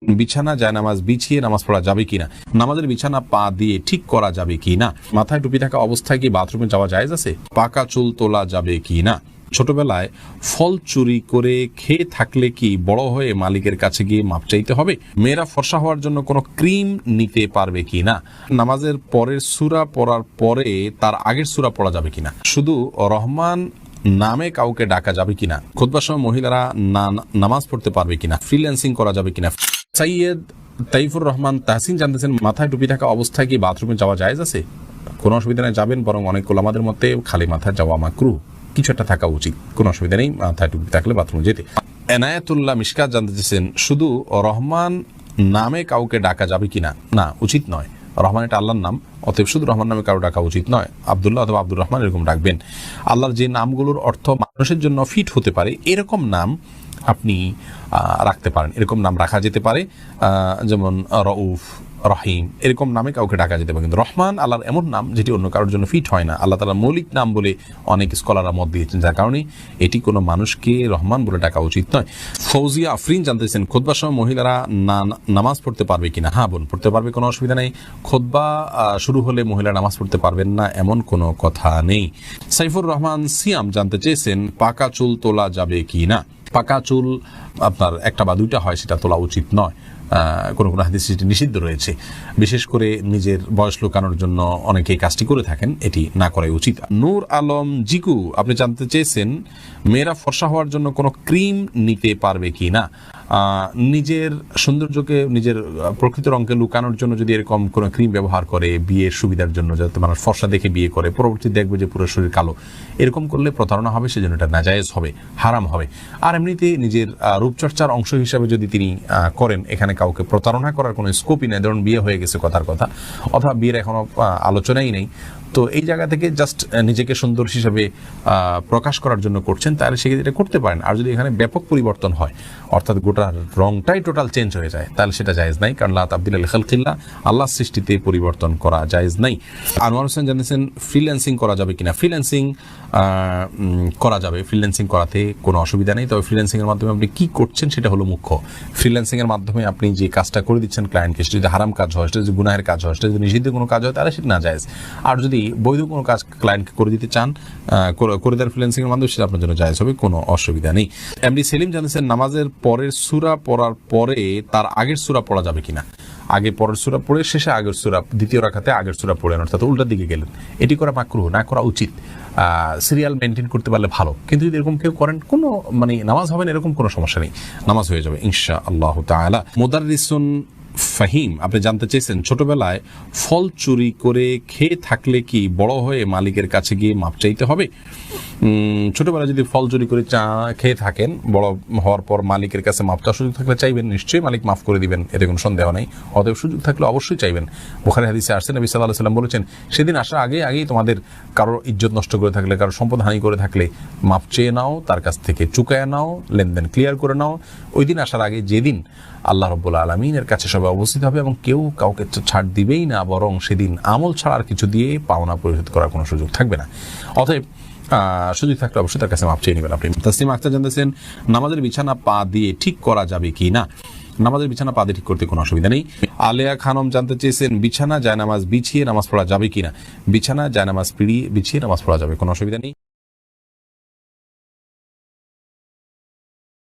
বিছানা জায়নামাজ বিছিয়ে নামাজ পড়া যাবে কিনা, নামাজের বিছানা পা দিয়ে ঠিক করা যাবে কিনা, মাথায় টুপি থাকা অবস্থায় কি বাথরুমে যাওয়া জায়েজ আছে, পাকা চুল তোলা যাবে কিনা, ছোটবেলায় ফল চুরি করে খেয়ে থাকলে কি বড় হয়ে মালিকের কাছে গিয়ে মাপ চাইতে হবে, মেয়েরা ফর্সা হওয়ার জন্য কোনো ক্রিম নিতে পারবে কিনা, নামাজের পরের সূরা পড়ার পরে তার আগের সূরা পড়া যাবে কিনা, শুধু রহমান নামে কাউকে ডাকা যাবে কিনা, খুতবার সময় মহিলারা নামাজ পড়তে পারবে কিনা, ফ্রিল্যান্সিং করা যাবে কিনা। সৈয়দ তাইফুর রহমান তাহসিন জানতেছেন, মাথায় টুপি থাকা অবস্থায় কি বাথরুমে যাওয়া জায়েজ আছে? কোনো অসুবিধা নেই, যাবেন, বরং অনেক ওলামাদের মতে খালি মাথায় যাওয়া মাকরুহ, কিছু একটা থাকা উচিত, কোনো অসুবিধা নেই মাথায় টুপি থাকলে বাথরুমে যেতে। এনায়েতুল্লাহ মিশকাত জানতে চেয়েছেন, শুধু রহমান নামে কাউকে ডাকা যাবে কিনা? না, উচিত নয়। রহমান এটা আল্লাহর নাম, অতএব শুধু রহমান নামে কারো ডাকা উচিত নয়। আব্দুল্লাহ অথবা আব্দুর রহমান এরকম ডাকবেন। আল্লাহর যে নামগুলোর অর্থ মানুষের জন্য ফিট হতে পারে এরকম নাম আপনি রাখতে পারেন, এরকম নাম রাখা যেতে পারে, যেমন রউফ, রহিম, এরকম নামে কাউকে ডাকা যেতে পারে। কিন্তু রহমান আল্লাহর এমন নাম যেটি অন্য কারোর জন্য ফিট হয় না, আল্লাহ তাআলার মৌলিক নাম বলে অনেক স্কলাররা মত দিয়েছেন, যার কারণে এটি কোনো মানুষকে রহমান বলে ডাকা উচিত নয়। ফৌজিয়া আফরিন জানতেছেন, খুতবার সময় মহিলারা নামাজ পড়তে পারবে কিনা? হ্যাঁ বোন, পড়তে পারবে, কোনো অসুবিধা নেই। খুতবা শুরু হলে মহিলা নামাজ পড়তে পারবেন না এমন কোনো কথা নেই। সাইফুর রহমান সিয়াম জানতে চেয়েছেন, পাকা চুল তোলা যাবে কি না? পাকা চুল আপনার একটা বা দুইটা হয়, সেটা তোলা উচিত নয়। কোনো কোনো হাদিসে সেটি নিষিদ্ধ রয়েছে। বিশেষ করে নিজের বয়স লুকানোর জন্য অনেকেই কাজটি করে থাকেন, এটি না করাই উচিত। নূর আলম জিকু আপনি জানতে চেয়েছেন, মেয়েরা ফর্সা হওয়ার জন্য কোনো ক্রিম নিতে পারবে কি না? নিজের সৌন্দর্যকে, নিজের প্রকৃত রঙকে লুকানোর জন্য যদি এরকম কোনো ক্রিম ব্যবহার করে বিয়ের সুবিধার জন্য, যাতে মানুষ ফর্সা দেখে বিয়ে করে, পরবর্তী দেখবে যে পুরো শরীর কালো, এরকম করলে প্রতারণা হবে, সেজন্য এটা নাজায়েজ হবে, হারাম হবে। আর এমনিতে নিজের রূপচর্চার অংশ হিসাবে যদি তিনি করেন, এখানে কাউকে প্রতারণা করার কোনো স্কোপই নেই। ধরুন বিয়ে হয়ে গেছে কথার কথা, অথবা বিয়ের এখনো আলোচনাই নেই, তো এই জায়গা থেকে জাস্ট নিজেকে সুন্দর হিসাবে প্রকাশ করার জন্য করছেন, তাহলে সেক্ষেত্রে এটা করতে পারেন। আর যদি এখানে ব্যাপক পরিবর্তন হয়, অর্থাৎ গোটার রংটাই টোটাল চেঞ্জ হয়ে যায়, তাহলে সেটা জায়েজ নাই, কারণ লা তাবদিলা লিখালকিল্লাহ, আল্লাহর সৃষ্টিতে পরিবর্তন করা জায়েজ নাই। আনোয়ার হোসেন জানিয়েছেন, ফ্রিল্যান্সিং করা যাবে কিনা? ফ্রিল্যান্সিং করা যাবে, ফ্রিল্যান্সিং করাতে কোনো অসুবিধা নেই। তবে ফ্রিল্যান্সিং এর মাধ্যমে আপনি কি করছেন সেটা হলো মুখ্য। ফ্রিল্যান্সিং এর মাধ্যমে আপনি যে কাজটা করে দিচ্ছেন ক্লায়েন্টকে, সেটা যদি হারাম কাজ হয়, সেটা যদি গুনাহের কাজ হয়, সেটা যদি নিষিদ্ধ কোনো কাজ হয়, তাহলে সেটা না জায়েজ। আর যদি বৈধ কোনো কাজ ক্লায়েন্টকে করে দিতে চান, করে দেন ফ্রিল্যান্সিং এর মাধ্যমে, সেটা আপনার জন্য জায়েজ হবে, কোনো অসুবিধা নেই। এমডি সেলিম জানিয়েছেন, নামাজের পরের সূরা পড়ার পরে তার আগের সূরা পড়া যাবে কিনা? আগে পরের সূরা পড়ে শেষে আগের সূরা, দ্বিতীয় রাকাতে আগের সূরা পড়েন, অর্থাৎ উল্টার দিকে গেলেন, এটি করা মাকরুহ, না করা উচিত। সিরিয়াল মেনটেন করতে পারলে ভালো, কিন্তু যদি এরকম কেউ করেন, কোনো নামাজ হবে না এরকম কোনো সমস্যা নেই, নামাজ হয়ে যাবে ইনশাআল্লাহ তাআলা। মুদাররিসুন ফাহিম আপনি জানতে চেয়েছেন, ছোটবেলায় ফল চুরি করে খেয়ে থাকলে কি বড় হয়ে মালিকের কাছে গিয়ে মাপ চাইতে হবে? ছোটবেলায় যদি ফল চুরি করে খেয়ে থাকেন, বড় হওয়ার পর মালিকের কাছে মাপ চাওয়ার সুযোগ থাকলে চাইবেন, নিশ্চয়ই মালিক মাফ করে দিবেন, এতে কোনো সন্দেহ নেই। অতএব সুযোগ থাকলে অবশ্যই চাইবেন। বুখারী হাদিসে আসছে, নবী সাল্লাল্লাহু আলাইহি ওয়াসাল্লাম বলেছেন, সেদিন আসার আগেই তোমাদের কারোর ইজ্জত নষ্ট করে থাকলে, কারোর সম্পদ হানি করে থাকলে মাপ চেয়ে নাও, তার কাছ থেকে চুকায় নাও, লেনদেন ক্লিয়ার করে নাও। ওই দিন আসার আগে, যেদিন আল্লাহ রাব্বুল আলামিনের কাছে সবাই উপস্থিত হবে এবং কেউ কাউকে ছাড় দিবেই না, বরং সেদিন আমল ছাড়ার কিছু দিয়ে পাওনা পরিশোধ করার কোনো সুযোগ থাকবে না। অতএব সুযোগ থাকলে অবশ্যই তার কাছে মাপ চেয়ে নেবেন আপনি। তাসলিমা আক্তার জানতেছেন, নামাজের বিছানা পা দিয়ে ঠিক করা যাবে কি না? নামাজের বিছানা পা দিয়ে ঠিক করতে কোনো অসুবিধা নেই। আলেয়া খানম জানতে চেয়েছেন, বিছানা জায়নামাজ বিছিয়ে নামাজ পড়া যাবে কিনা? বিছানা জায়নামাজ বিছিয়ে নামাজ পড়া যাবে, কোনো অসুবিধা নেই।